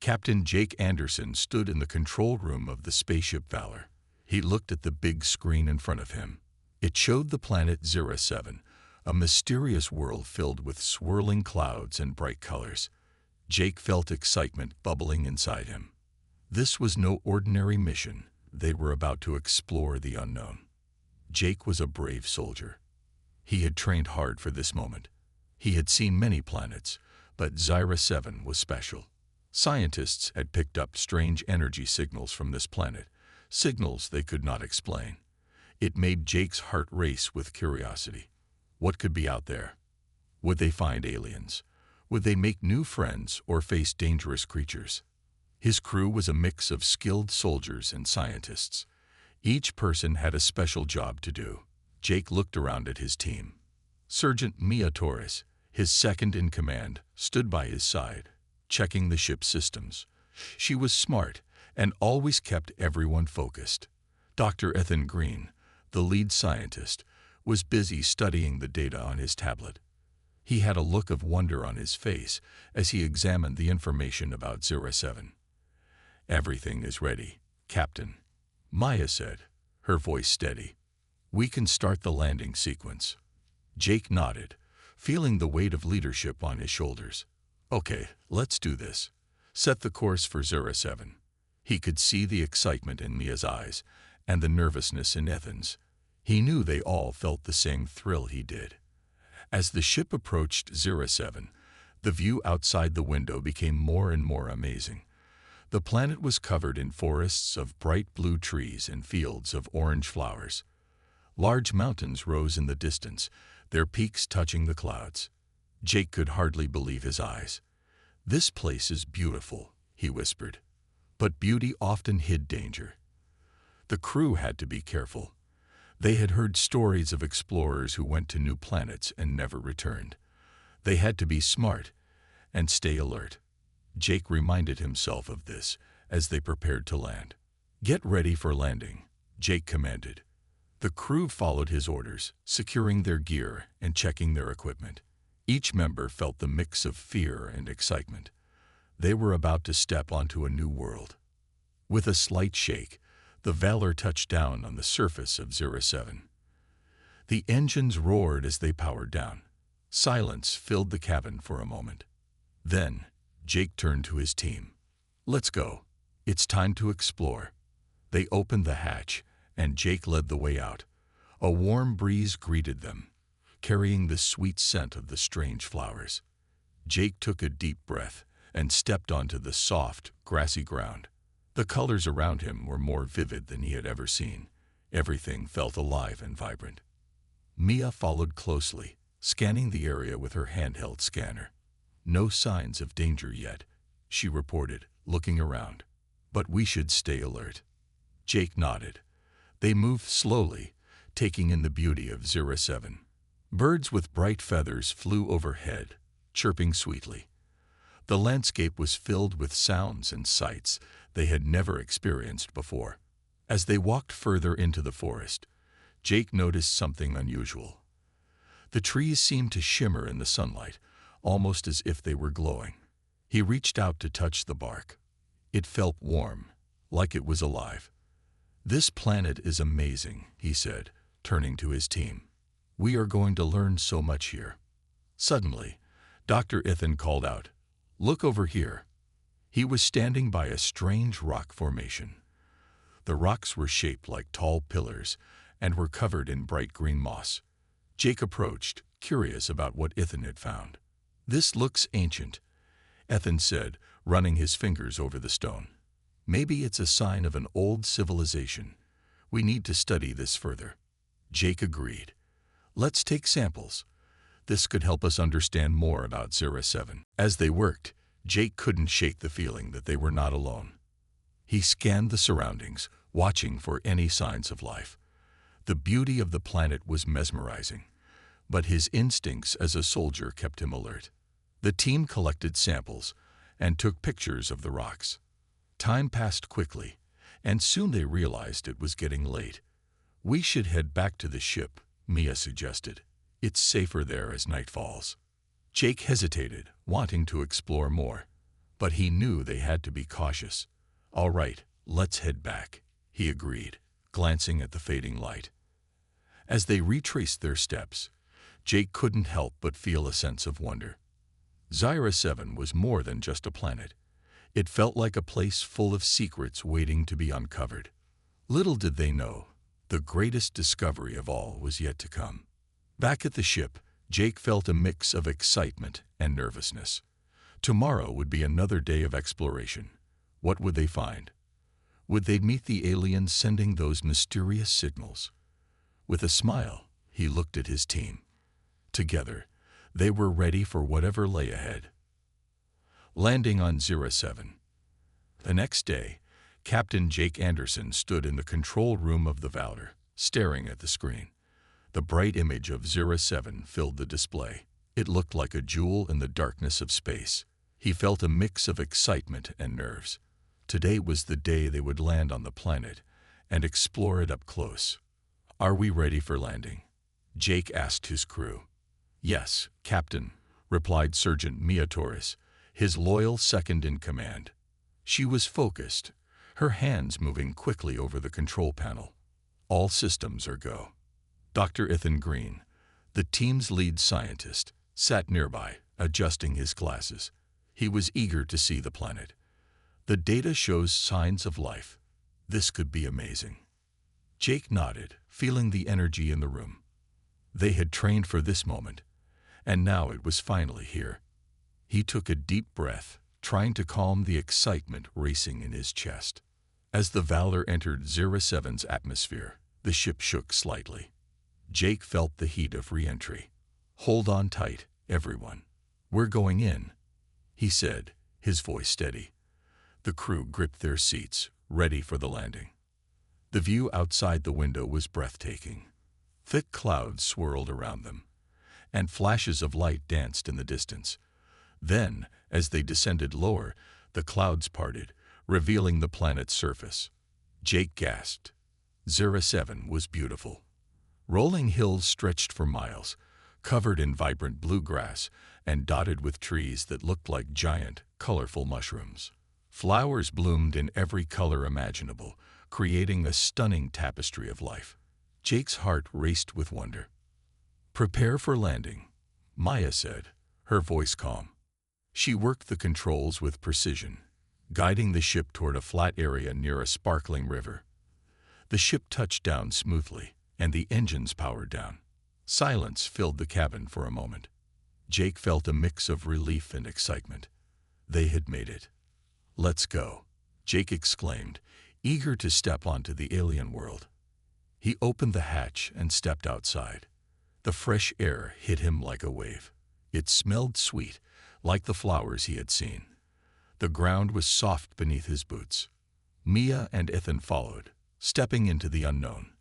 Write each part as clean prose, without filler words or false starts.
Captain Jake Anderson stood in the control room of the spaceship Valor. He looked at the big screen in front of him. It showed the planet Zero 7, a mysterious world filled with swirling clouds and bright colors. Jake felt excitement bubbling inside him. This was no ordinary mission. They were about to explore the unknown. Jake was a brave soldier. He had trained hard for this moment. He had seen many planets, but Zira 7 was special. Scientists had picked up strange energy signals from this planet, signals they could not explain. It made Jake's heart race with curiosity. What could be out there? Would they find aliens? Would they make new friends or face dangerous creatures? His crew was a mix of skilled soldiers and scientists. Each person had a special job to do. Jake looked around at his team. Sergeant Mia Torres, his second in command, stood by his side, checking the ship's systems. She was smart and always kept everyone focused. Dr. Ethan Green, the lead scientist, was busy studying the data on his tablet. He had a look of wonder on his face as he examined the information about Zero 7. "Everything is ready, Captain," Maya said, her voice steady. "We can start the landing sequence." Jake nodded, feeling the weight of leadership on his shoulders. "Okay, let's do this. Set the course for Zero 7. He could see the excitement in Mia's eyes and the nervousness in Ethan's. He knew they all felt the same thrill he did. As the ship approached Zero 7, the view outside the window became more and more amazing. The planet was covered in forests of bright blue trees and fields of orange flowers. Large mountains rose in the distance, their peaks touching the clouds. Jake could hardly believe his eyes. "This place is beautiful," he whispered. But beauty often hid danger. The crew had to be careful. They had heard stories of explorers who went to new planets and never returned. They had to be smart and stay alert. Jake reminded himself of this as they prepared to land. "Get ready for landing," Jake commanded. The crew followed his orders, securing their gear and checking their equipment. Each member felt the mix of fear and excitement. They were about to step onto a new world. With a slight shake, the Valor touched down on the surface of Zero 7. The engines roared as they powered down. Silence filled the cabin for a moment. Then, Jake turned to his team. "Let's go. It's time to explore." They opened the hatch, and Jake led the way out. A warm breeze greeted them, carrying the sweet scent of the strange flowers. Jake took a deep breath and stepped onto the soft, grassy ground. The colors around him were more vivid than he had ever seen. Everything felt alive and vibrant. Mia followed closely, scanning the area with her handheld scanner. "No signs of danger yet," she reported, looking around. "But we should stay alert." Jake nodded. They moved slowly, taking in the beauty of Zero 7. Birds with bright feathers flew overhead, chirping sweetly. The landscape was filled with sounds and sights they had never experienced before. As they walked further into the forest, Jake noticed something unusual. The trees seemed to shimmer in the sunlight, almost as if they were glowing. He reached out to touch the bark. It felt warm, like it was alive. "This planet is amazing," he said, turning to his team. "We are going to learn so much here." Suddenly, Dr. Ethan called out, "Look over here." He was standing by a strange rock formation. The rocks were shaped like tall pillars and were covered in bright green moss. Jake approached, curious about what Ethan had found. "This looks ancient," Ethan said, running his fingers over the stone. "Maybe it's a sign of an old civilization. We need to study this further." Jake agreed. "Let's take samples. This could help us understand more about Zero 7. As they worked, Jake couldn't shake the feeling that they were not alone. He scanned the surroundings, watching for any signs of life. The beauty of the planet was mesmerizing, but his instincts as a soldier kept him alert. The team collected samples and took pictures of the rocks. Time passed quickly, and soon they realized it was getting late. "We should head back to the ship," Mia suggested. "It's safer there as night falls." Jake hesitated, wanting to explore more. but he knew they had to be cautious. "All right, let's head back," he agreed, glancing at the fading light. As they retraced their steps, Jake couldn't help but feel a sense of wonder. Zyra 7 was more than just a planet. It felt like a place full of secrets waiting to be uncovered. Little did they know, the greatest discovery of all was yet to come. Back at the ship, Jake felt a mix of excitement and nervousness. Tomorrow would be another day of exploration. What would they find? Would they meet the aliens sending those mysterious signals? With a smile, he looked at his team. Together, they were ready for whatever lay ahead. Landing on Zero 7. The next day, Captain Jake Anderson stood in the control room of the Valor, staring at the screen. The bright image of Zero 7 filled the display. It looked like a jewel in the darkness of space. He felt a mix of excitement and nerves. Today was the day they would land on the planet and explore it up close. "Are we ready for landing?" Jake asked his crew. "Yes, Captain," replied Sergeant Mia Torres, his loyal second in command. She was focused, her hands moving quickly over the control panel. "All systems are go." Dr. Ethan Green, the team's lead scientist, sat nearby, adjusting his glasses. He was eager to see the planet. "The data shows signs of life. This could be amazing." Jake nodded, feeling the energy in the room. They had trained for this moment, and now it was finally here. He took a deep breath, trying to calm the excitement racing in his chest. As the Valor entered Zero 7's atmosphere, the ship shook slightly. Jake felt the heat of re-entry. "Hold on tight, everyone. We're going in," he said, his voice steady. The crew gripped their seats, ready for the landing. The view outside the window was breathtaking. Thick clouds swirled around them, and flashes of light danced in the distance. Then, as they descended lower, the clouds parted, revealing the planet's surface. Jake gasped. Zero 7 was beautiful. Rolling hills stretched for miles, covered in vibrant blue grass and dotted with trees that looked like giant, colorful mushrooms. Flowers bloomed in every color imaginable, creating a stunning tapestry of life. Jake's heart raced with wonder. "Prepare for landing," Maya said, her voice calm. She worked the controls with precision, guiding the ship toward a flat area near a sparkling river. The ship touched down smoothly, and the engines powered down. Silence filled the cabin for a moment. Jake felt a mix of relief and excitement. They had made it. "Let's go," Jake exclaimed, eager to step onto the alien world. He opened the hatch and stepped outside. The fresh air hit him like a wave. It smelled sweet, like the flowers he had seen. The ground was soft beneath his boots. Mia and Ethan followed, stepping into the unknown.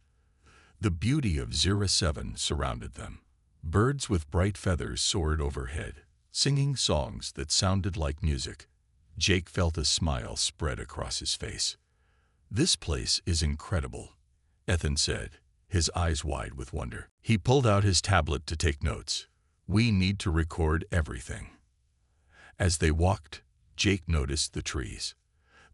The beauty of Zero 7 surrounded them. Birds with bright feathers soared overhead, singing songs that sounded like music. Jake felt a smile spread across his face. "This place is incredible," Ethan said, his eyes wide with wonder. He pulled out his tablet to take notes. "We need to record everything." As they walked, Jake noticed the trees.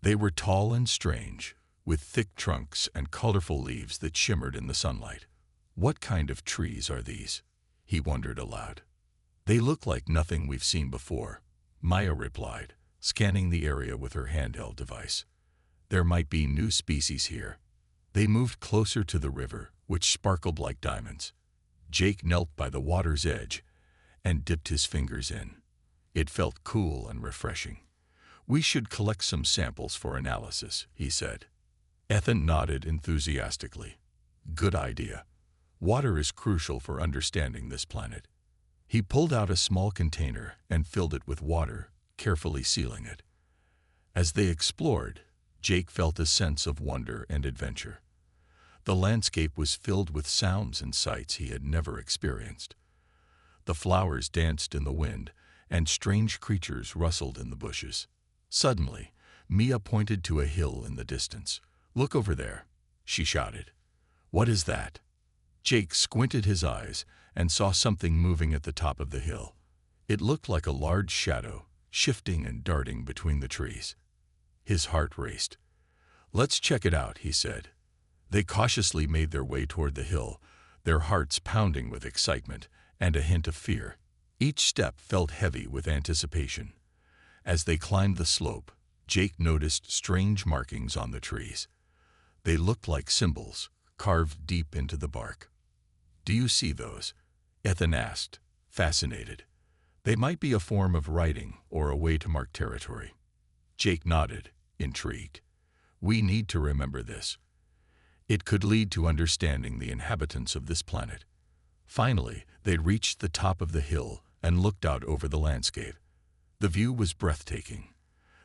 They were tall and strange, with thick trunks and colorful leaves that shimmered in the sunlight. "What kind of trees are these?" he wondered aloud. "They look like nothing we've seen before," Maya replied, scanning the area with her handheld device. "There might be new species here." They moved closer to the river, which sparkled like diamonds. Jake knelt by the water's edge and dipped his fingers in. It felt cool and refreshing. "We should collect some samples for analysis," he said. Ethan nodded enthusiastically. "Good idea. Water is crucial for understanding this planet." He pulled out a small container and filled it with water, carefully sealing it. As they explored, Jake felt a sense of wonder and adventure. The landscape was filled with sounds and sights he had never experienced. The flowers danced in the wind, and strange creatures rustled in the bushes. Suddenly, Mia pointed to a hill in the distance. "Look over there," she shouted. "What is that?" Jake squinted his eyes and saw something moving at the top of the hill. It looked like a large shadow, shifting and darting between the trees. His heart raced. "Let's check it out," he said. They cautiously made their way toward the hill, their hearts pounding with excitement and a hint of fear. Each step felt heavy with anticipation. As they climbed the slope, Jake noticed strange markings on the trees. They looked like symbols, carved deep into the bark. "Do you see those?" Ethan asked, fascinated. "They might be a form of writing or a way to mark territory." Jake nodded, intrigued. "We need to remember this. It could lead to understanding the inhabitants of this planet." Finally, they reached the top of the hill and looked out over the landscape. The view was breathtaking.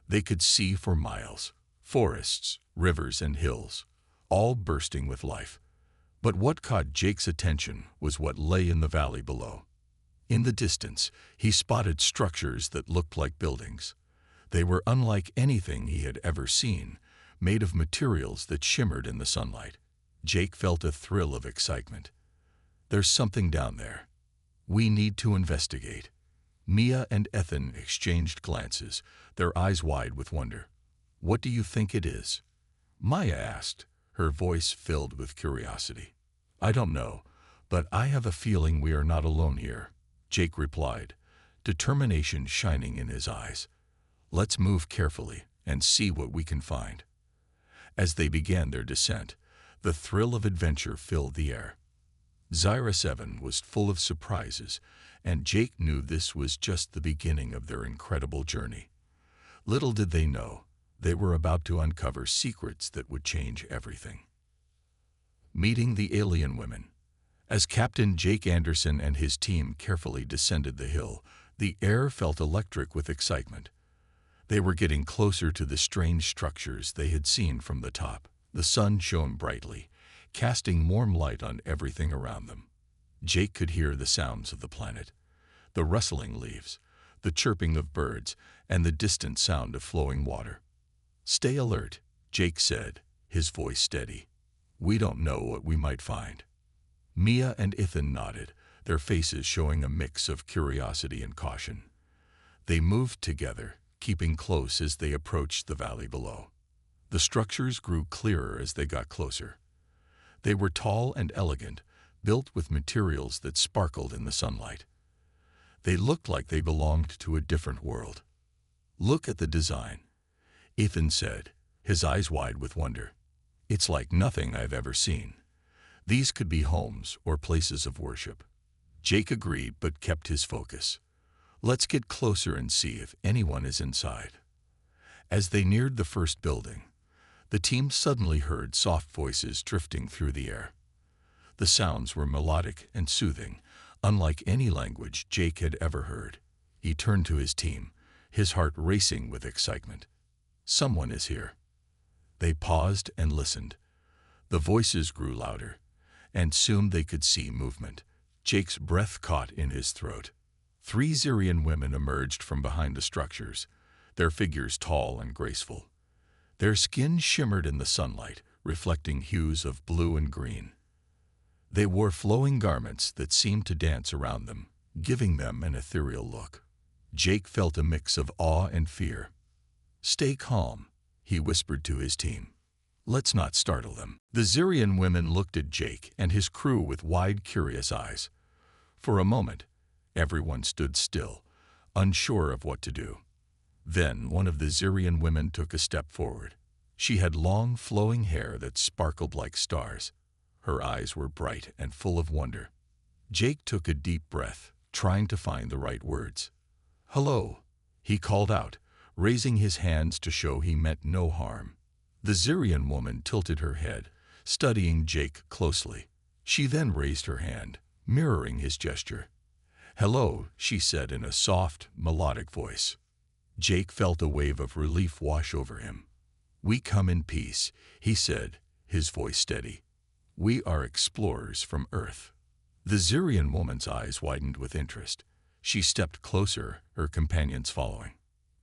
They could see for miles, forests, rivers, and hills, all bursting with life. But what caught Jake's attention was what lay in the valley below. In the distance, he spotted structures that looked like buildings. They were unlike anything he had ever seen, made of materials that shimmered in the sunlight. Jake felt a thrill of excitement. "There's something down there. We need to investigate." Mia and Ethan exchanged glances, their eyes wide with wonder. "What do you think it is?" Maya asked, her voice filled with curiosity. "I don't know, but I have a feeling we are not alone here," Jake replied, determination shining in his eyes. "Let's move carefully and see what we can find." As they began their descent, the thrill of adventure filled the air. Zyra 7 was full of surprises, and Jake knew this was just the beginning of their incredible journey. Little did they know, they were about to uncover secrets that would change everything. Meeting the alien women. As Captain Jake Anderson and his team carefully descended the hill, the air felt electric with excitement. They were getting closer to the strange structures they had seen from the top. The sun shone brightly, casting warm light on everything around them. Jake could hear the sounds of the planet, the rustling leaves, the chirping of birds, and the distant sound of flowing water. "Stay alert," Jake said, his voice steady. "We don't know what we might find." Mia and Ethan nodded, their faces showing a mix of curiosity and caution. They moved together, keeping close as they approached the valley below. The structures grew clearer as they got closer. They were tall and elegant, built with materials that sparkled in the sunlight. They looked like they belonged to a different world. "Look at the design," Ethan said, his eyes wide with wonder. "It's like nothing I've ever seen. These could be homes or places of worship." Jake agreed but kept his focus. "Let's get closer and see if anyone is inside." As they neared the first building, the team suddenly heard soft voices drifting through the air. The sounds were melodic and soothing, unlike any language Jake had ever heard. He turned to his team, his heart racing with excitement. "Someone is here." They paused and listened. The voices grew louder, and soon they could see movement. Jake's breath caught in his throat. 3 Zyrian women emerged from behind the structures, their figures tall and graceful. Their skin shimmered in the sunlight, reflecting hues of blue and green. They wore flowing garments that seemed to dance around them, giving them an ethereal look. Jake felt a mix of awe and fear. "Stay calm," he whispered to his team. "Let's not startle them." The Zyrian women looked at Jake and his crew with wide, curious eyes. For a moment, everyone stood still, unsure of what to do. Then one of the Zyrian women took a step forward. She had long, flowing hair that sparkled like stars. Her eyes were bright and full of wonder. Jake took a deep breath, trying to find the right words. "Hello," he called out, raising his hands to show he meant no harm. The Zyrian woman tilted her head, studying Jake closely. She then raised her hand, mirroring his gesture. "Hello," she said in a soft, melodic voice. Jake felt a wave of relief wash over him. "We come in peace," he said, his voice steady. "We are explorers from Earth." The Zyrian woman's eyes widened with interest. She stepped closer, her companions following.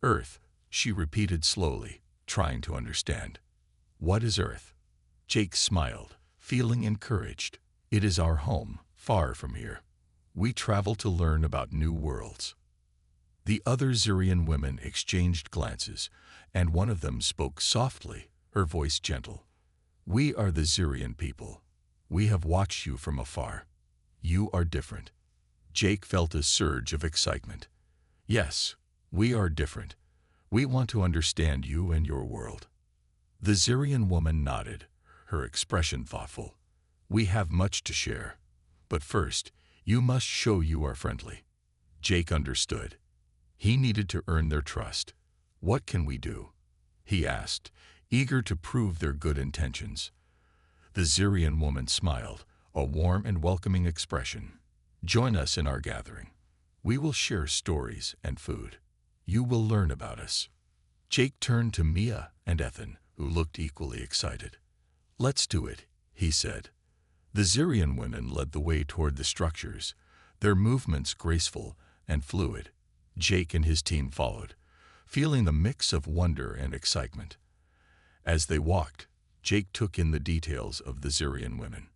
"Earth," she repeated slowly, trying to understand. "What is Earth?" Jake smiled, feeling encouraged. "It is our home, far from here. We travel to learn about new worlds." The other Zirian women exchanged glances, and one of them spoke softly, her voice gentle. "We are the Zirian people. We have watched you from afar. You are different." Jake felt a surge of excitement. "Yes, we are different. We want to understand you and your world." The Zirian woman nodded, her expression thoughtful. "We have much to share. But first, you must show you are friendly." Jake understood. He needed to earn their trust. "What can we do?" he asked, eager to prove their good intentions. The Zirian woman smiled, a warm and welcoming expression. "Join us in our gathering. We will share stories and food. You will learn about us." Jake turned to Mia and Ethan, who looked equally excited. "Let's do it," he said. The Zirian women led the way toward the structures, their movements graceful and fluid. Jake and his team followed, feeling the mix of wonder and excitement. As they walked, Jake took in the details of the Zirian women.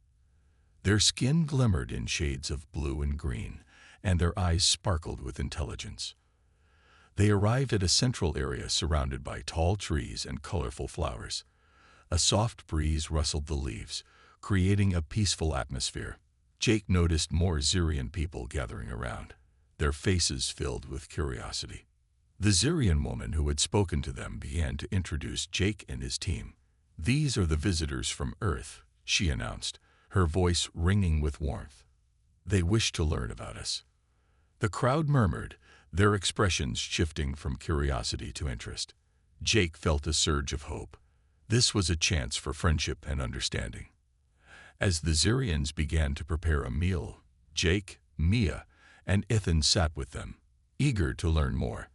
Their skin glimmered in shades of blue and green, and their eyes sparkled with intelligence. They arrived at a central area surrounded by tall trees and colorful flowers. A soft breeze rustled the leaves, creating a peaceful atmosphere. Jake noticed more Zirian people gathering around, their faces filled with curiosity. The Zirian woman who had spoken to them began to introduce Jake and his team. "These are the visitors from Earth," she announced, her voice ringing with warmth. "They wish to learn about us." The crowd murmured, their expressions shifting from curiosity to interest. Jake felt a surge of hope. This was a chance for friendship and understanding. As the Zirians began to prepare a meal, Jake, Mia, and Ethan sat with them, eager to learn more.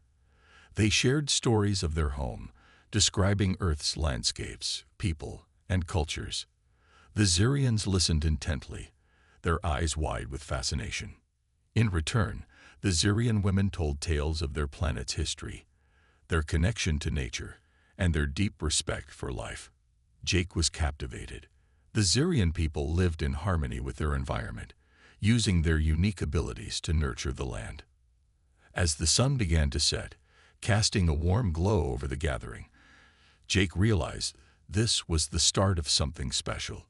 They shared stories of their home, describing Earth's landscapes, people, and cultures. The Zirians listened intently, their eyes wide with fascination. In return, the Zirian women told tales of their planet's history, their connection to nature, and their deep respect for life. Jake was captivated. The Zirian people lived in harmony with their environment, using their unique abilities to nurture the land. As the sun began to set, casting a warm glow over the gathering, Jake realized this was the start of something special.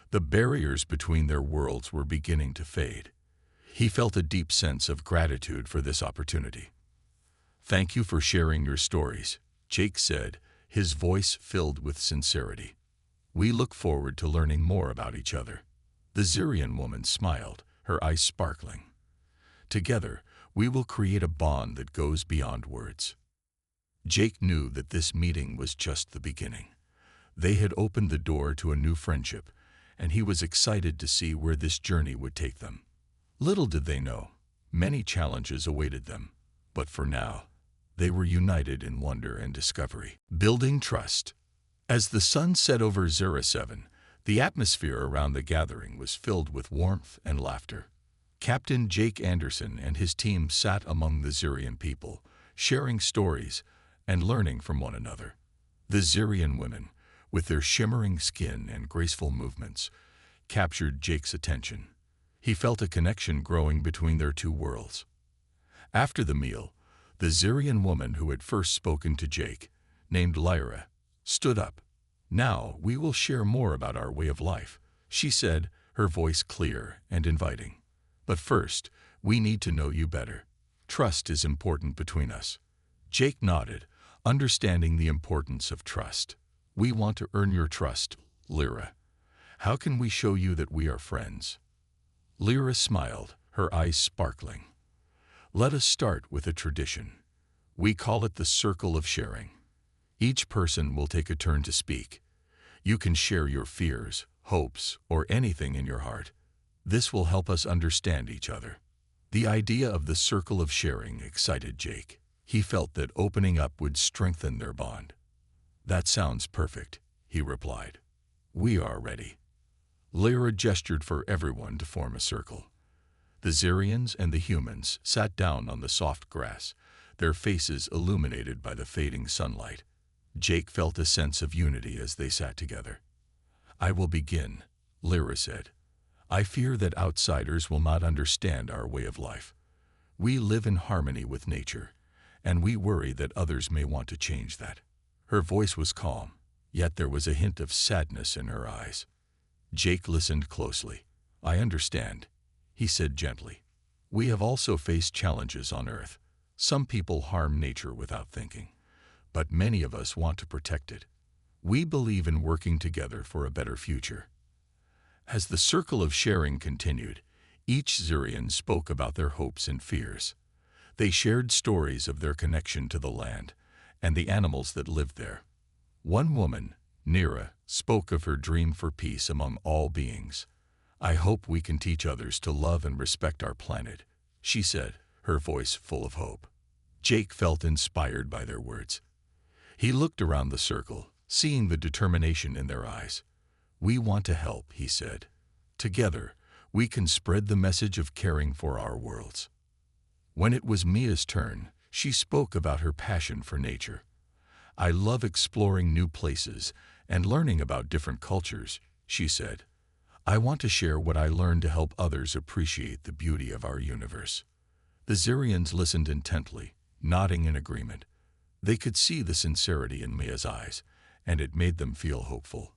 The barriers between their worlds were beginning to fade. He felt a deep sense of gratitude for this opportunity. "Thank you for sharing your stories," Jake said, his voice filled with sincerity. "We look forward to learning more about each other." The Zirian woman smiled, her eyes sparkling. "Together, we will create a bond that goes beyond words." Jake knew that this meeting was just the beginning. They had opened the door to a new friendship, and he was excited to see where this journey would take them. Little did they know, many challenges awaited them, but for now, they were united in wonder and discovery. Building trust. As the sun set over Zira 7, the atmosphere around the gathering was filled with warmth and laughter. Captain Jake Anderson and his team sat among the Zirian people, sharing stories and learning from one another. The Zirian women, with their shimmering skin and graceful movements, captured Jake's attention. He felt a connection growing between their two worlds. After the meal, the Zirian woman who had first spoken to Jake, named Lyra, stood up. "Now we will share more about our way of life," she said, her voice clear and inviting. "But first, we need to know you better. Trust is important between us." Jake nodded, understanding the importance of trust. "We want to earn your trust, Lyra. How can we show you that we are friends?" Lyra smiled, her eyes sparkling. "Let us start with a tradition. We call it the Circle of Sharing. Each person will take a turn to speak. You can share your fears, hopes, or anything in your heart. This will help us understand each other." The idea of the Circle of Sharing excited Jake. He felt that opening up would strengthen their bond. "That sounds perfect," he replied. "We are ready." Lyra gestured for everyone to form a circle. The Zirians and the humans sat down on the soft grass, their faces illuminated by the fading sunlight. Jake felt a sense of unity as they sat together. "I will begin," Lyra said. "I fear that outsiders will not understand our way of life. We live in harmony with nature, and we worry that others may want to change that." Her voice was calm, yet there was a hint of sadness in her eyes. Jake listened closely. "I understand," he said gently. "We have also faced challenges on Earth. Some people harm nature without thinking, but many of us want to protect it. We believe in working together for a better future." As the circle of sharing continued, each Xurian spoke about their hopes and fears. They shared stories of their connection to the land and the animals that lived there. One woman, Nira, spoke of her dream for peace among all beings. "I hope we can teach others to love and respect our planet," she said, her voice full of hope. Jake felt inspired by their words. He looked around the circle, seeing the determination in their eyes. "We want to help," he said. "Together, we can spread the message of caring for our worlds." When it was Mia's turn, she spoke about her passion for nature. "I love exploring new places and learning about different cultures," she said. "I want to share what I learned to help others appreciate the beauty of our universe." The Xurians listened intently, nodding in agreement. They could see the sincerity in Mia's eyes, and it made them feel hopeful.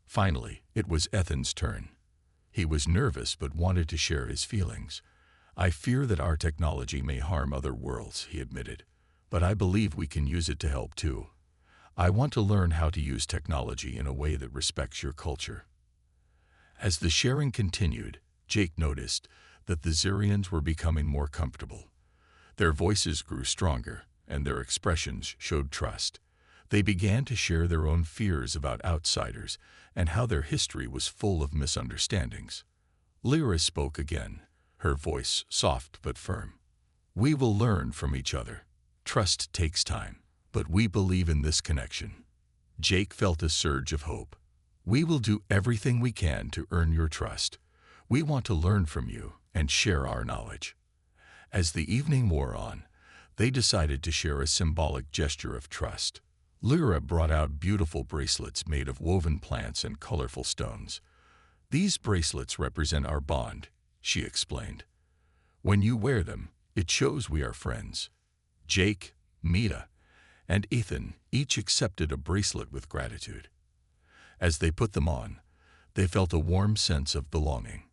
Finally, it was Ethan's turn. He was nervous but wanted to share his feelings. "I fear that our technology may harm other worlds," he admitted, "but I believe we can use it to help too. I want to learn how to use technology in a way that respects your culture." As the sharing continued, Jake noticed that the Xurians were becoming more comfortable. Their voices grew stronger, and their expressions showed trust. They began to share their own fears about outsiders and how their history was full of misunderstandings. Lyra spoke again, her voice soft but firm. "We will learn from each other. Trust takes time, but we believe in this connection." Jake felt a surge of hope. "We will do everything we can to earn your trust. We want to learn from you and share our knowledge." As the evening wore on, they decided to share a symbolic gesture of trust. Lyra brought out beautiful bracelets made of woven plants and colorful stones. "These bracelets represent our bond," she explained. "When you wear them, it shows we are friends." Jake, Mia, and Ethan each accepted a bracelet with gratitude. As they put them on, they felt a warm sense of belonging.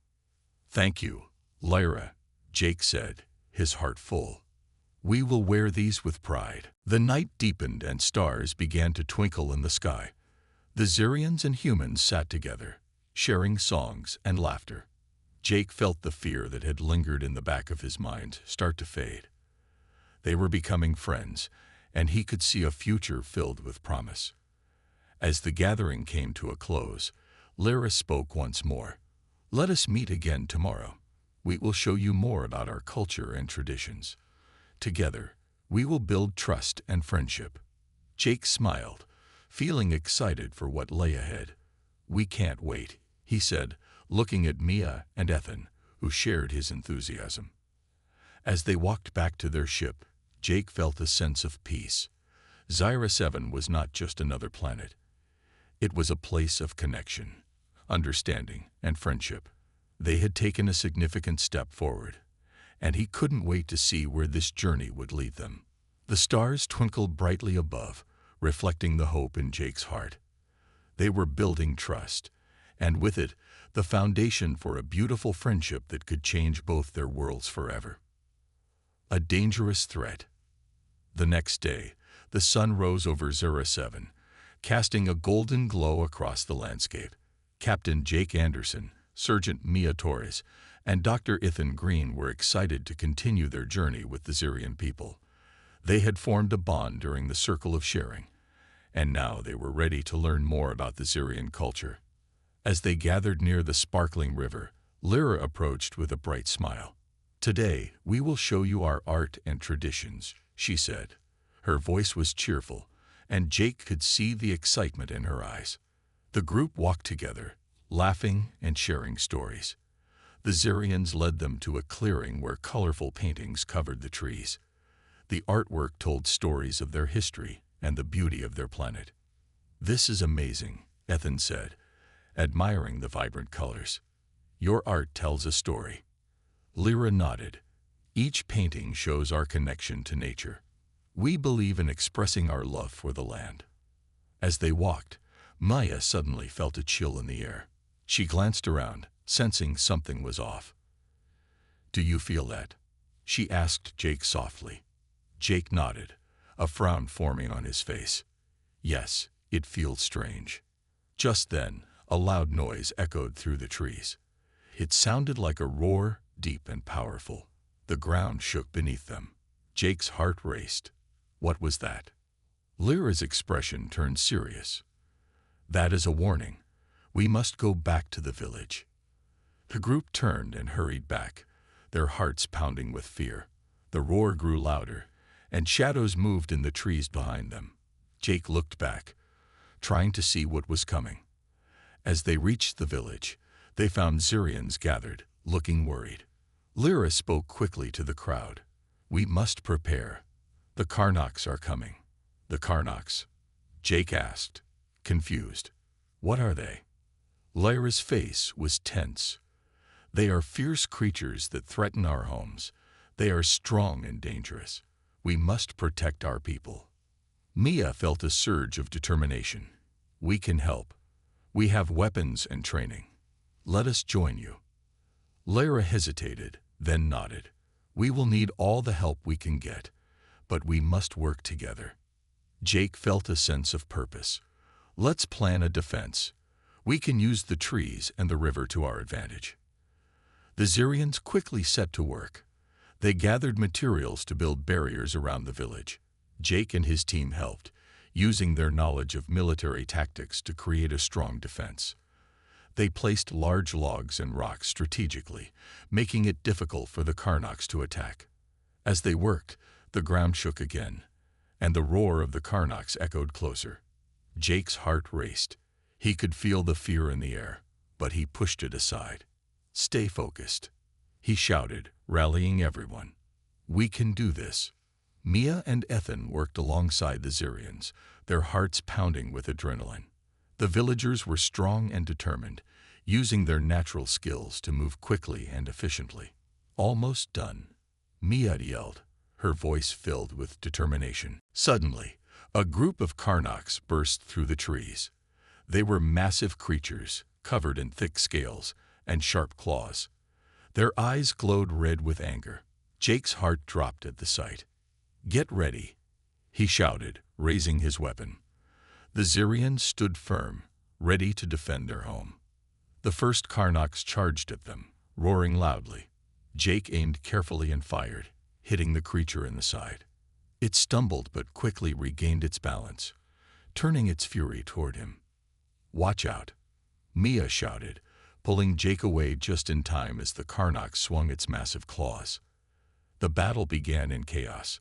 "Thank you, Lyra," Jake said, his heart full. "We will wear these with pride." The night deepened and stars began to twinkle in the sky. The Xurians and humans sat together, sharing songs and laughter. Jake felt the fear that had lingered in the back of his mind start to fade. They were becoming friends, and he could see a future filled with promise. As the gathering came to a close, Lyra spoke once more. "Let us meet again tomorrow. We will show you more about our culture and traditions. Together, we will build trust and friendship." Jake smiled, feeling excited for what lay ahead. "We can't wait," he said, looking at Mia and Ethan, who shared his enthusiasm. As they walked back to their ship, Jake felt a sense of peace. Zyra 7 was not just another planet. It was a place of connection, understanding, and friendship. They had taken a significant step forward, and he couldn't wait to see where this journey would lead them. The stars twinkled brightly above, reflecting the hope in Jake's heart. They were building trust, and with it, the foundation for a beautiful friendship that could change both their worlds forever. A dangerous threat. The next day, the sun rose over Zura 7, casting a golden glow across the landscape. Captain Jake Anderson, Sergeant Mia Torres, and Dr. Ethan Green were excited to continue their journey with the Xurian people. They had formed a bond during the Circle of Sharing, and now they were ready to learn more about the Xurian culture. As they gathered near the sparkling river, Lyra approached with a bright smile. "Today, we will show you our art and traditions," she said. Her voice was cheerful, and Jake could see the excitement in her eyes. The group walked together, laughing and sharing stories. The Xurians led them to a clearing where colorful paintings covered the trees. The artwork told stories of their history and the beauty of their planet. "This is amazing," Ethan said, admiring the vibrant colors. "Your art tells a story." Lyra nodded. "Each painting shows our connection to nature. We believe in expressing our love for the land. As they walked, Maya suddenly felt a chill in the air. She glanced around, sensing something was off. "Do you feel that?" she asked Jake softly. Jake nodded, a frown forming on his face. "Yes, it feels strange." Just then, a loud noise echoed through the trees. It sounded like a roar, deep and powerful. The ground shook beneath them. Jake's heart raced. What was that? Lyra's expression turned serious. "That is a warning. We must go back to the village." The group turned and hurried back, their hearts pounding with fear. The roar grew louder, and shadows moved in the trees behind them. Jake looked back, trying to see what was coming. As they reached the village, they found Xyrians gathered, looking worried. Lyra spoke quickly to the crowd. "We must prepare. The Karnaks are coming." "The Karnaks?" Jake asked, confused. "What are they?" Lyra's face was tense. "They are fierce creatures that threaten our homes. They are strong and dangerous. We must protect our people." Mia felt a surge of determination. "We can help. We have weapons and training. Let us join you." Lyra hesitated, then nodded. "We will need all the help we can get, but we must work together." Jake felt a sense of purpose. "Let's plan a defense. We can use the trees and the river to our advantage." The Xyrians quickly set to work. They gathered materials to build barriers around the village. Jake and his team helped, using their knowledge of military tactics to create a strong defense. They placed large logs and rocks strategically, making it difficult for the Karnaks to attack. As they worked, the ground shook again, and the roar of the Karnaks echoed closer. Jake's heart raced. He could feel the fear in the air, but he pushed it aside. "Stay focused," he shouted, rallying everyone. "We can do this." Mia and Ethan worked alongside the Xyrians, their hearts pounding with adrenaline. The villagers were strong and determined, using their natural skills to move quickly and efficiently. "Almost done," Mia yelled, her voice filled with determination. Suddenly, a group of Karnaks burst through the trees. They were massive creatures, covered in thick scales and sharp claws. Their eyes glowed red with anger. Jake's heart dropped at the sight. "Get ready," he shouted, raising his weapon. The Xyrians stood firm, ready to defend their home. The first Karnaks charged at them, roaring loudly. Jake aimed carefully and fired, hitting the creature in the side. It stumbled but quickly regained its balance, turning its fury toward him. "Watch out," Mia shouted, pulling Jake away just in time as the Karnak swung its massive claws. The battle began in chaos.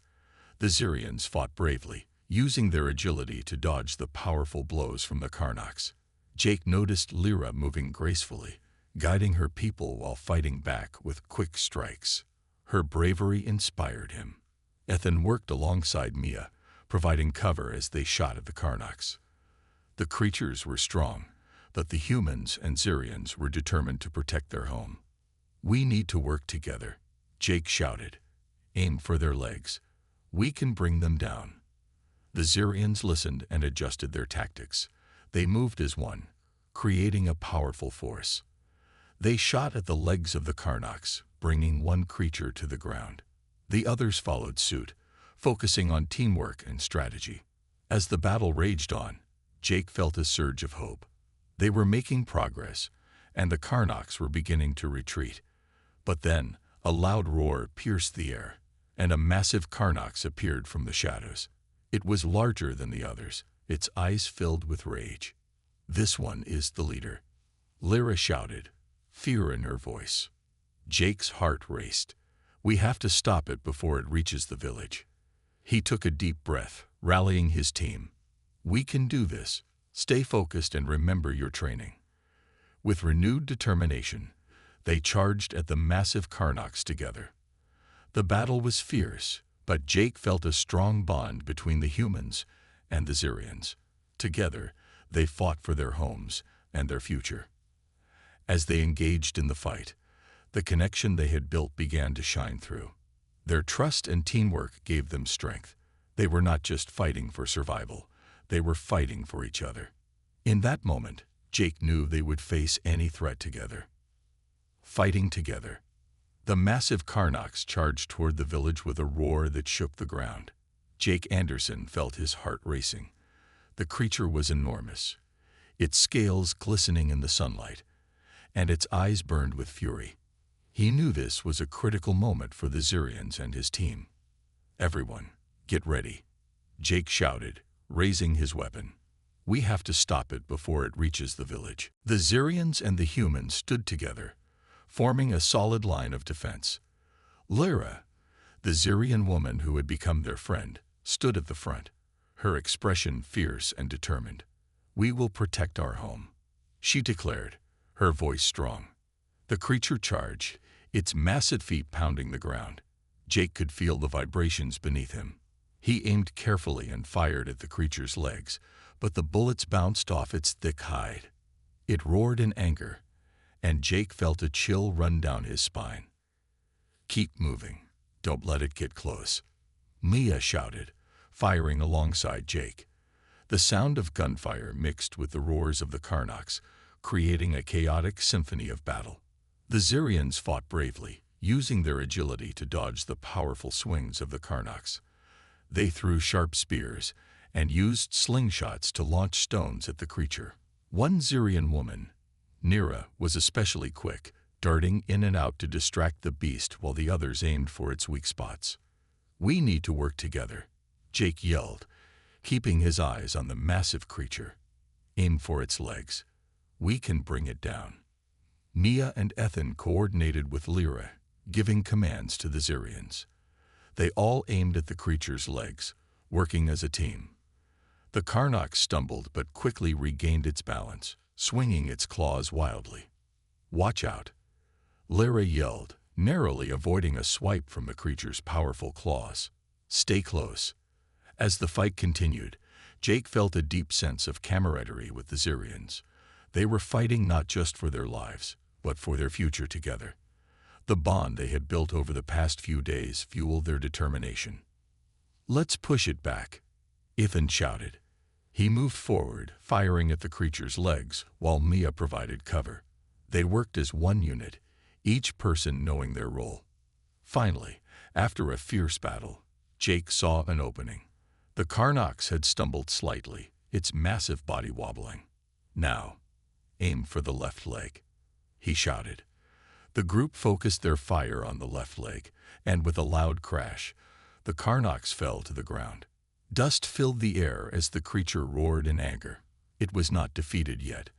The Xyrians fought bravely, using their agility to dodge the powerful blows from the Karnaks. Jake noticed Lyra moving gracefully, guiding her people while fighting back with quick strikes. Her bravery inspired him. Ethan worked alongside Mia, providing cover as they shot at the Karnaks. The creatures were strong, but the humans and Xyrians were determined to protect their home. "We need to work together," Jake shouted. "Aim for their legs. We can bring them down." The Xyrians listened and adjusted their tactics. They moved as one, creating a powerful force. They shot at the legs of the Karnaks, bringing one creature to the ground. The others followed suit, focusing on teamwork and strategy. As the battle raged on, Jake felt a surge of hope. They were making progress, and the Karnaks were beginning to retreat. But then, a loud roar pierced the air, and a massive Karnaks appeared from the shadows. It was larger than the others, its eyes filled with rage. "This one is the leader," Lyra shouted, fear in her voice. Jake's heart raced. "We have to stop it before it reaches the village." He took a deep breath, rallying his team. "We can do this. Stay focused and remember your training." With renewed determination, they charged at the massive Karnaks together. The battle was fierce, but Jake felt a strong bond between the humans and the Xyrians. Together, they fought for their homes and their future. As they engaged in the fight, the connection they had built began to shine through. Their trust and teamwork gave them strength. They were not just fighting for survival, they were fighting for each other. In that moment, Jake knew they would face any threat together. Fighting together. The massive Karnoks charged toward the village with a roar that shook the ground. Jake Anderson felt his heart racing. The creature was enormous, its scales glistening in the sunlight, and its eyes burned with fury. He knew this was a critical moment for the Xyrians and his team. "Everyone, get ready," Jake shouted, raising his weapon. "We have to stop it before it reaches the village." The Xyrians and the humans stood together, forming a solid line of defense. Lyra, the Xyrian woman who had become their friend, stood at the front, her expression fierce and determined. "We will protect our home," she declared, her voice strong. The creature charged, its massive feet pounding the ground. Jake could feel the vibrations beneath him. He aimed carefully and fired at the creature's legs, but the bullets bounced off its thick hide. It roared in anger, and Jake felt a chill run down his spine. "Keep moving. Don't let it get close," Mia shouted, firing alongside Jake. The sound of gunfire mixed with the roars of the Karnoks, creating a chaotic symphony of battle. The Xyrians fought bravely, using their agility to dodge the powerful swings of the Karnoks. They threw sharp spears and used slingshots to launch stones at the creature. One Xyrian woman, Nira, was especially quick, darting in and out to distract the beast while the others aimed for its weak spots. "We need to work together," Jake yelled, keeping his eyes on the massive creature. "Aim for its legs. We can bring it down." Mia and Ethan coordinated with Lyra, giving commands to the Xyrians. They all aimed at the creature's legs, working as a team. The Karnok stumbled but quickly regained its balance, swinging its claws wildly. "Watch out," Lyra yelled, narrowly avoiding a swipe from the creature's powerful claws. "Stay close." As the fight continued, Jake felt a deep sense of camaraderie with the Xyrians. They were fighting not just for their lives, but for their future together. The bond they had built over the past few days fueled their determination. "Let's push it back," Ethan shouted. He moved forward, firing at the creature's legs, while Mia provided cover. They worked as one unit, each person knowing their role. Finally, after a fierce battle, Jake saw an opening. The Karnoks had stumbled slightly, its massive body wobbling. "Now, aim for the left leg," he shouted. The group focused their fire on the left leg, and with a loud crash, the Karnoks fell to the ground. Dust filled the air as the creature roared in anger. It was not defeated yet,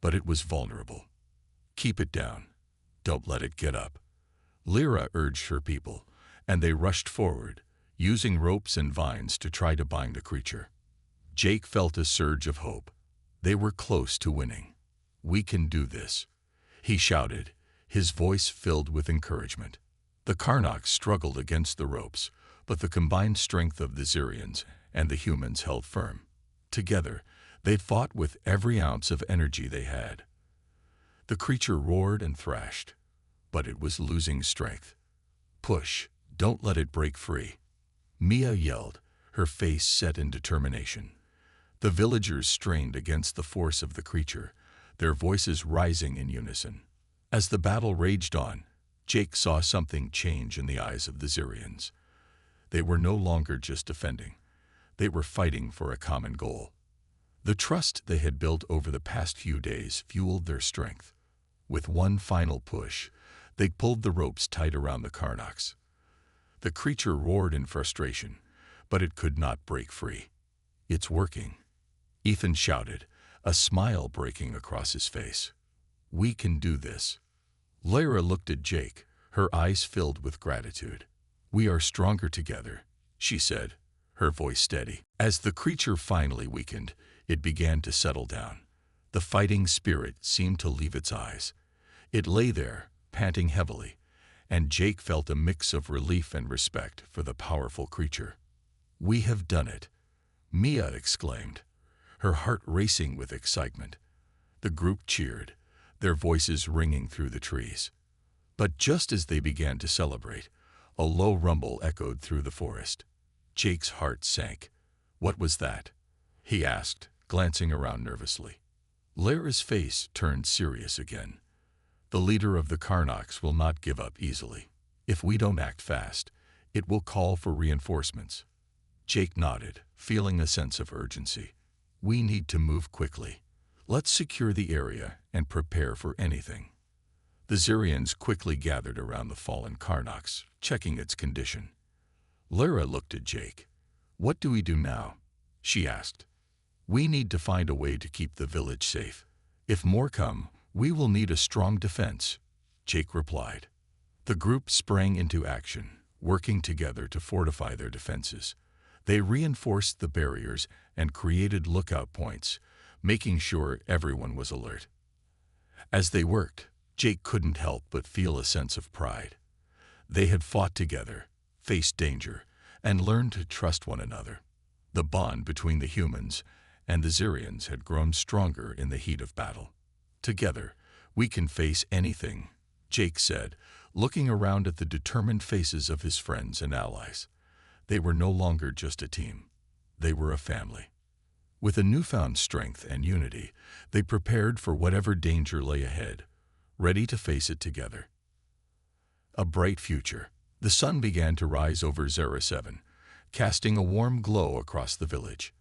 but it was vulnerable. "Keep it down. Don't let it get up," Lyra urged her people, and they rushed forward, using ropes and vines to try to bind the creature. Jake felt a surge of hope. They were close to winning. "We can do this," he shouted, his voice filled with encouragement. The Karnoks struggled against the ropes, but the combined strength of the Xyrians and the humans held firm. Together, they fought with every ounce of energy they had. The creature roared and thrashed, but it was losing strength. "Push, don't let it break free," Mia yelled, her face set in determination. The villagers strained against the force of the creature, their voices rising in unison. As the battle raged on, Jake saw something change in the eyes of the Xyrians. They were no longer just defending. They were fighting for a common goal. The trust they had built over the past few days fueled their strength. With one final push, they pulled the ropes tight around the Karnoks. The creature roared in frustration, but it could not break free. "It's working," Ethan shouted, a smile breaking across his face. "We can do this." Lyra looked at Jake, her eyes filled with gratitude. "We are stronger together," she said, her voice steady. As the creature finally weakened, it began to settle down. The fighting spirit seemed to leave its eyes. It lay there, panting heavily, and Jake felt a mix of relief and respect for the powerful creature. "We have done it," Mia exclaimed, her heart racing with excitement. The group cheered, their voices ringing through the trees. But just as they began to celebrate, a low rumble echoed through the forest. Jake's heart sank. What was that? He asked, glancing around nervously. Lyra's face turned serious again. The leader of the Karnoks will not give up easily. If we don't act fast, it will call for reinforcements. Jake nodded, feeling a sense of urgency. We need to move quickly. Let's secure the area and prepare for anything. The Xyrians quickly gathered around the fallen Karnoks, checking its condition. Lyra looked at Jake. What do we do now? She asked. We need to find a way to keep the village safe. If more come, we will need a strong defense, Jake replied. The group sprang into action, working together to fortify their defenses. They reinforced the barriers and created lookout points, making sure everyone was alert. As they worked, Jake couldn't help but feel a sense of pride. They had fought together, faced danger, and learned to trust one another. The bond between the humans and the Xyrians had grown stronger in the heat of battle. Together, we can face anything, Jake said, looking around at the determined faces of his friends and allies. They were no longer just a team. They were a family. With a newfound strength and unity, they prepared for whatever danger lay ahead, ready to face it together. A bright future. The sun began to rise over Zera 7, casting a warm glow across the village.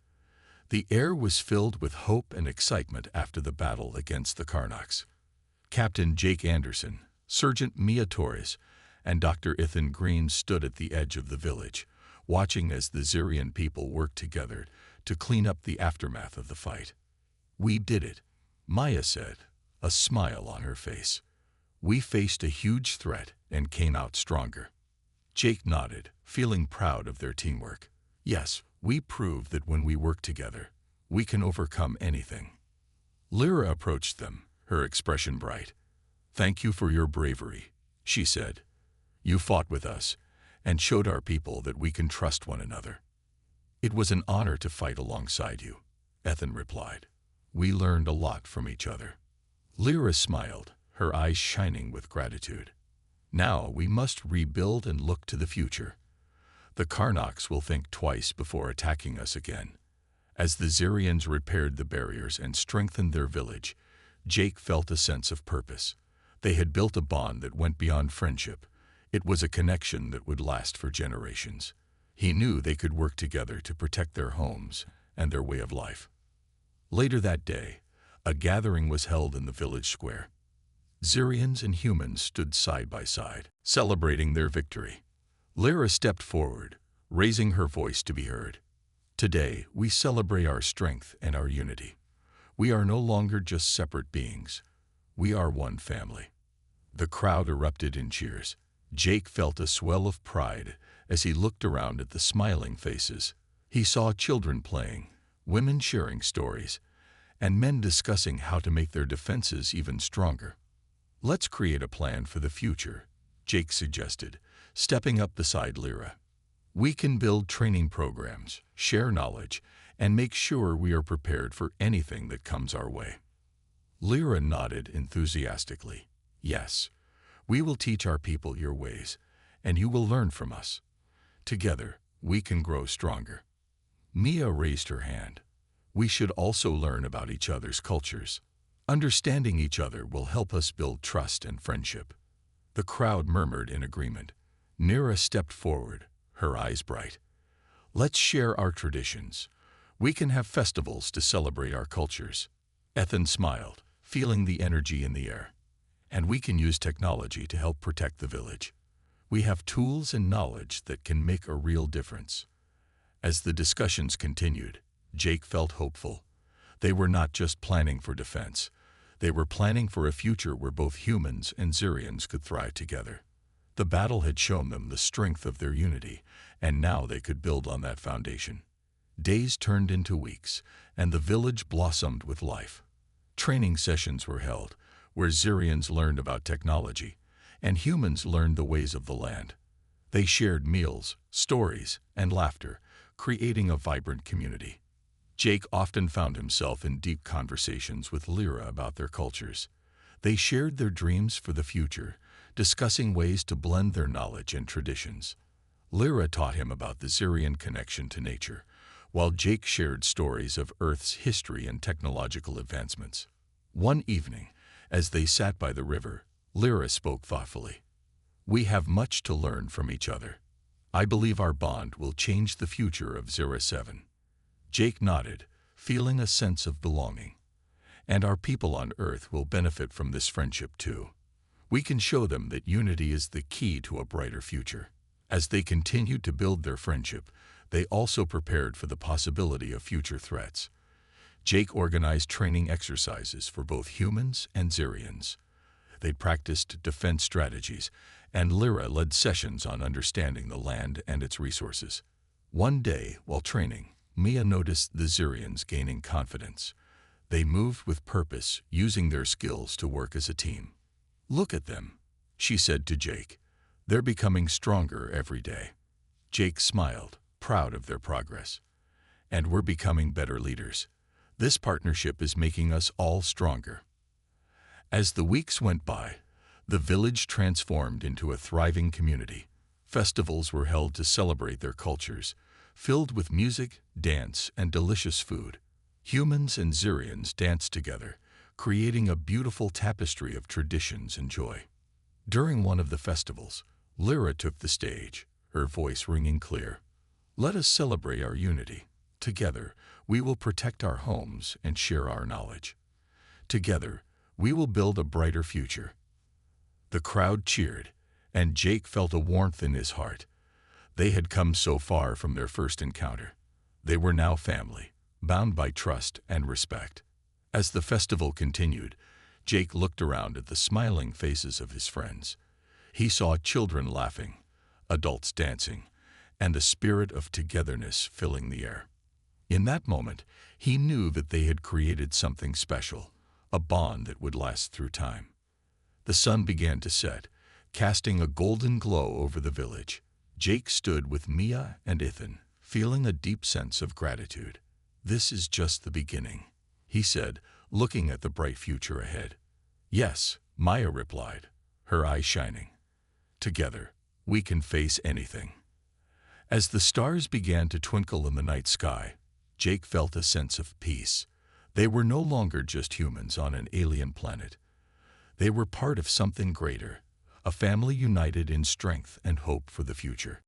The air was filled with hope and excitement after the battle against the Karnoks. Captain Jake Anderson, Sergeant Mia Torres, and Dr. Ethan Green stood at the edge of the village, watching as the Xyrian people worked together to clean up the aftermath of the fight. We did it, Maya said, a smile on her face. We faced a huge threat and came out stronger. Jake nodded, feeling proud of their teamwork. Yes, we proved that when we work together, we can overcome anything. Lyra approached them, her expression bright. Thank you for your bravery, she said. You fought with us and showed our people that we can trust one another. It was an honor to fight alongside you, Ethan replied. We learned a lot from each other. Lyra smiled, her eyes shining with gratitude. Now we must rebuild and look to the future. The Karnoks will think twice before attacking us again. As the Xyrians repaired the barriers and strengthened their village, Jake felt a sense of purpose. They had built a bond that went beyond friendship. It was a connection that would last for generations. He knew they could work together to protect their homes and their way of life. Later that day, a gathering was held in the village square. Xyrians and humans stood side by side, celebrating their victory. Lyra stepped forward, raising her voice to be heard. Today, we celebrate our strength and our unity. We are no longer just separate beings. We are one family. The crowd erupted in cheers. Jake felt a swell of pride as he looked around at the smiling faces. He saw children playing, women sharing stories, and men discussing how to make their defenses even stronger. Let's create a plan for the future, Jake suggested, stepping up beside Lyra. We can build training programs, share knowledge, and make sure we are prepared for anything that comes our way. Lyra nodded enthusiastically. Yes, we will teach our people your ways, and you will learn from us. Together, we can grow stronger. Mia raised her hand. We should also learn about each other's cultures. Understanding each other will help us build trust and friendship. The crowd murmured in agreement. Nira stepped forward, her eyes bright. Let's share our traditions. We can have festivals to celebrate our cultures. Ethan smiled, feeling the energy in the air. And we can use technology to help protect the village. We have tools and knowledge that can make a real difference. As the discussions continued, Jake felt hopeful. They were not just planning for defense. They were planning for a future where both humans and Xyrians could thrive together. The battle had shown them the strength of their unity, and now they could build on that foundation. Days turned into weeks, and the village blossomed with life. Training sessions were held, where Xyrians learned about technology, and humans learned the ways of the land. They shared meals, stories, and laughter, creating a vibrant community. Jake often found himself in deep conversations with Lyra about their cultures. They shared their dreams for the future, discussing ways to blend their knowledge and traditions. Lyra taught him about the Xerian connection to nature, while Jake shared stories of Earth's history and technological advancements. One evening, as they sat by the river, Lyra spoke thoughtfully. "We have much to learn from each other. I believe our bond will change the future of Zero 7. Jake nodded, feeling a sense of belonging. "And our people on Earth will benefit from this friendship too. We can show them that unity is the key to a brighter future." As they continued to build their friendship, they also prepared for the possibility of future threats. Jake organized training exercises for both humans and Xerians. They practiced defense strategies, and Lyra led sessions on understanding the land and its resources. One day, while training, Mia noticed the Xerians gaining confidence. They moved with purpose, using their skills to work as a team. "Look at them," she said to Jake. "They're becoming stronger every day." Jake smiled, proud of their progress. "And we're becoming better leaders. This partnership is making us all stronger." As the weeks went by, the village transformed into a thriving community. Festivals were held to celebrate their cultures, filled with music, dance, and delicious food. Humans and Xerians danced together, creating a beautiful tapestry of traditions and joy. During one of the festivals, Lyra took the stage, her voice ringing clear. "Let us celebrate our unity. Together, we will protect our homes and share our knowledge. Together, we will build a brighter future." The crowd cheered, and Jake felt a warmth in his heart. They had come so far from their first encounter. They were now family, bound by trust and respect. As the festival continued, Jake looked around at the smiling faces of his friends. He saw children laughing, adults dancing, and a spirit of togetherness filling the air. In that moment, he knew that they had created something special, a bond that would last through time. The sun began to set, casting a golden glow over the village. Jake stood with Mia and Ethan, feeling a deep sense of gratitude. "This is just the beginning," he said, looking at the bright future ahead. "Yes," Maya replied, her eyes shining. "Together, we can face anything." As the stars began to twinkle in the night sky, Jake felt a sense of peace. They were no longer just humans on an alien planet. They were part of something greater, a family united in strength and hope for the future.